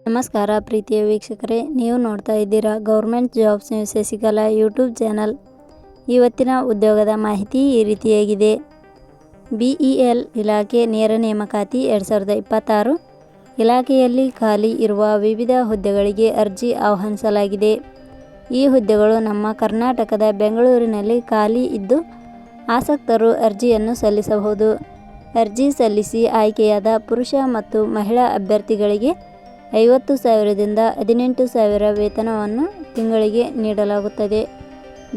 ನಮಸ್ಕಾರ ಪ್ರೀತಿಯ ವೀಕ್ಷಕರೇ, ನೀವು ನೋಡ್ತಾ ಇದ್ದೀರಾ government jobs news Shashikala YouTube channel. ಇವತ್ತಿನ ಉದ್ಯೋಗದ ಮಾಹಿತಿ ಈ ರೀತಿಯಾಗಿದೆ. BEL ಇಲಾಖೆ ನೇರ ನೇಮಕಾತಿ 2026 ಇಲಾಖೆಯಲ್ಲಿ ಖಾಲಿ ಇರುವ ವಿವಿಧ ಹುದ್ದೆಗಳಿಗೆ ಅರ್ಜಿ ಆಹ್ವಾನಿಸಲಾಗಿದೆ. ಈ ಹುದ್ದೆಗಳು ನಮ್ಮ ಕರ್ನಾಟಕದ ಬೆಂಗಳೂರಿನಲ್ಲಿ ಖಾಲಿ ಇದ್ದು ಆಸಕ್ತರು ಅರ್ಜಿಯನ್ನು ಸಲ್ಲಿಸಬಹುದು. ಅರ್ಜಿ ಸಲ್ಲಿಸಿ ಆಯ್ಕೆಯಾದ ಪುರುಷ ಮತ್ತು ಮಹಿಳಾ ಅಭ್ಯರ್ಥಿಗಳಿಗೆ 50,000ದಿಂದ 18,000 ವೇತನವನ್ನು ತಿಂಗಳಿಗೆ ನೀಡಲಾಗುತ್ತದೆ.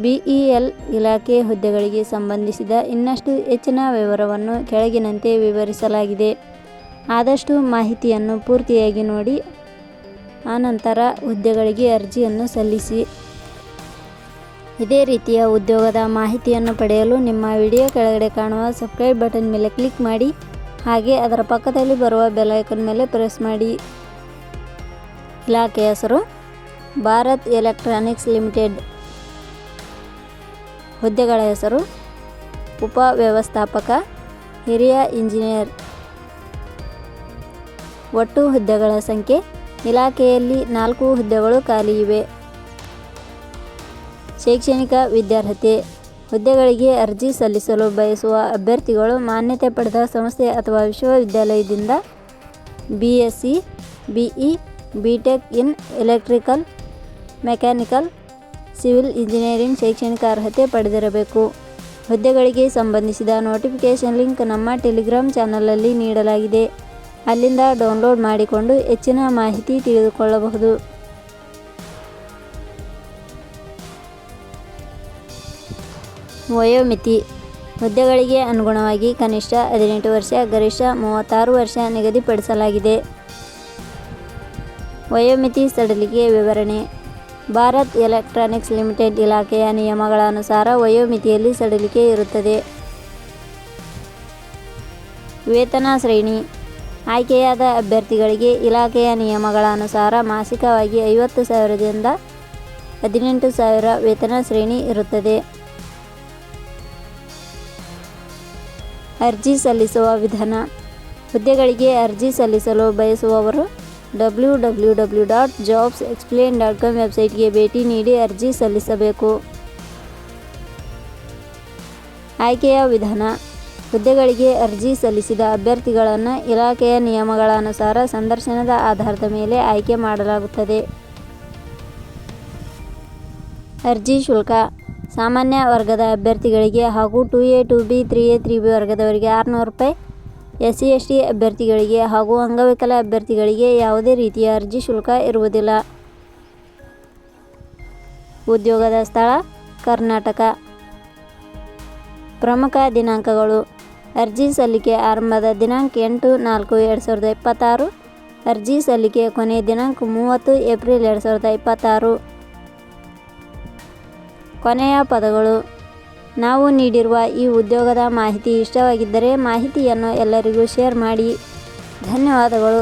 BEL ಇಲಾಖೆ ಹುದ್ದೆಗಳಿಗೆ ಸಂಬಂಧಿಸಿದ ಇನ್ನಷ್ಟು ಹೆಚ್ಚಿನ ವಿವರವನ್ನು ಕೆಳಗಿನಂತೆ ವಿವರಿಸಲಾಗಿದೆ. ಆದಷ್ಟು ಮಾಹಿತಿಯನ್ನು ಪೂರ್ತಿಯಾಗಿ ನೋಡಿ, ಆನಂತರ ಹುದ್ದೆಗಳಿಗೆ ಅರ್ಜಿಯನ್ನು ಸಲ್ಲಿಸಿ. ಇದೇ ರೀತಿಯ ಉದ್ಯೋಗದ ಮಾಹಿತಿಯನ್ನು ಪಡೆಯಲು ನಿಮ್ಮ ವಿಡಿಯೋ ಕೆಳಗಡೆ ಕಾಣುವ ಸಬ್ಸ್ಕ್ರೈಬ್ ಬಟನ್ ಮೇಲೆ ಕ್ಲಿಕ್ ಮಾಡಿ, ಹಾಗೆ ಅದರ ಪಕ್ಕದಲ್ಲಿ ಬರುವ ಬೆಲ್ ಐಕಾನ್ ಮೇಲೆ ಪ್ರೆಸ್ ಮಾಡಿ. ಇಲಾಖೆಯ ಹೆಸರು ಭಾರತ್ ಎಲೆಕ್ಟ್ರಾನಿಕ್ಸ್ ಲಿಮಿಟೆಡ್. ಹುದ್ದೆಗಳ ಹೆಸರು ಉಪ ವ್ಯವಸ್ಥಾಪಕ, ಹಿರಿಯ ಇಂಜಿನಿಯರ್. ಒಟ್ಟು ಹುದ್ದೆಗಳ ಸಂಖ್ಯೆ ಇಲಾಖೆಯಲ್ಲಿ 4 ಹುದ್ದೆಗಳು ಖಾಲಿ ಇವೆ. ಶೈಕ್ಷಣಿಕ ವಿದ್ಯಾರ್ಹತೆ. ಹುದ್ದೆಗಳಿಗೆ ಅರ್ಜಿ ಸಲ್ಲಿಸಲು ಬಯಸುವ ಅಭ್ಯರ್ಥಿಗಳು ಮಾನ್ಯತೆ ಪಡೆದ ಸಂಸ್ಥೆ ಅಥವಾ ವಿಶ್ವವಿದ್ಯಾಲಯದಿಂದ BSc, BE, BTech in electrical, mechanical, civil engineering ಶೈಕ್ಷಣಿಕ ಅರ್ಹತೆ ಪಡೆದಿರಬೇಕು. ಹುದ್ದೆಗಳಿಗೆ ಸಂಬಂಧಿಸಿದ ನೋಟಿಫಿಕೇಷನ್ ಲಿಂಕ್ ನಮ್ಮ ಟೆಲಿಗ್ರಾಮ್ ಚಾನಲಲ್ಲಿ ನೀಡಲಾಗಿದೆ. ಅಲ್ಲಿಂದ ಡೌನ್ಲೋಡ್ ಮಾಡಿಕೊಂಡು ಹೆಚ್ಚಿನ ಮಾಹಿತಿ ತಿಳಿದುಕೊಳ್ಳಬಹುದು. ವಯೋಮಿತಿ. ಹುದ್ದೆಗಳಿಗೆ ಅನುಗುಣವಾಗಿ ಕನಿಷ್ಠ 18 ವರ್ಷ, ಗರಿಷ್ಠ 36 ವರ್ಷ ನಿಗದಿಪಡಿಸಲಾಗಿದೆ. ವಯೋಮಿತಿ ಸಡಿಲಿಕೆ ವಿವರಣೆ. ಭಾರತ್ ಎಲೆಕ್ಟ್ರಾನಿಕ್ಸ್ ಲಿಮಿಟೆಡ್ ಇಲಾಖೆಯ ನಿಯಮಗಳ ಅನುಸಾರ ವಯೋಮಿತಿಯಲ್ಲಿ ಸಡಿಲಿಕೆ ಇರುತ್ತದೆ. ವೇತನ ಶ್ರೇಣಿ. ಆಯ್ಕೆಯಾದ ಅಭ್ಯರ್ಥಿಗಳಿಗೆ ಇಲಾಖೆಯ ನಿಯಮಗಳ ಅನುಸಾರ ಮಾಸಿಕವಾಗಿ 50,000ದಿಂದ 18,000 ವೇತನ ಶ್ರೇಣಿ ಇರುತ್ತದೆ. ಅರ್ಜಿ ಸಲ್ಲಿಸುವ ವಿಧಾನ. ಹುದ್ದೆಗಳಿಗೆ ಅರ್ಜಿ ಸಲ್ಲಿಸಲು ಬಯಸುವವರು www.jobsexplain.com ವೆಬ್ಸೈಟ್ಗೆ ಭೇಟಿ ನೀಡಿ ಅರ್ಜಿ ಸಲ್ಲಿಸಬೇಕು. ಆಯ್ಕೆಯ ವಿಧಾನ. ಹುದ್ದೆಗಳಿಗೆ ಅರ್ಜಿ ಸಲ್ಲಿಸಿದ ಅಭ್ಯರ್ಥಿಗಳನ್ನು ಇಲಾಖೆಯ ನಿಯಮಗಳ ಅನುಸಾರ ಸಂದರ್ಶನದ ಆಧಾರದ ಮೇಲೆ ಆಯ್ಕೆ ಮಾಡಲಾಗುತ್ತದೆ. ಅರ್ಜಿ ಶುಲ್ಕ. ಸಾಮಾನ್ಯ ವರ್ಗದ ಅಭ್ಯರ್ಥಿಗಳಿಗೆ ಹಾಗೂ 2A, 2B, 3A, 3B ವರ್ಗದವರಿಗೆ 600 ರೂಪಾಯಿ. SC, ST ಅಭ್ಯರ್ಥಿಗಳಿಗೆ ಹಾಗೂ ಅಂಗವಿಕಲ ಅಭ್ಯರ್ಥಿಗಳಿಗೆ ಯಾವುದೇ ರೀತಿಯ ಅರ್ಜಿ ಶುಲ್ಕ ಇರುವುದಿಲ್ಲ. ಉದ್ಯೋಗದ ಸ್ಥಳ ಕರ್ನಾಟಕ. ಪ್ರಮುಖ ದಿನಾಂಕಗಳು. ಅರ್ಜಿ ಸಲ್ಲಿಕೆ ಆರಂಭದ ದಿನಾಂಕ 8/4/2026. ಅರ್ಜಿ ಸಲ್ಲಿಕೆ ಕೊನೆಯ ದಿನಾಂಕ 30 ಏಪ್ರಿಲ್ 2026. ಕೊನೆಯ ಪದಗಳು. ನಾವು ನೀಡಿರುವ ಈ ಉದ್ಯೋಗದ ಮಾಹಿತಿ ಇಷ್ಟವಾಗಿದ್ದರೆ ಮಾಹಿತಿಯನ್ನು ಎಲ್ಲರಿಗೂ ಶೇರ್ ಮಾಡಿ. ಧನ್ಯವಾದಗಳು.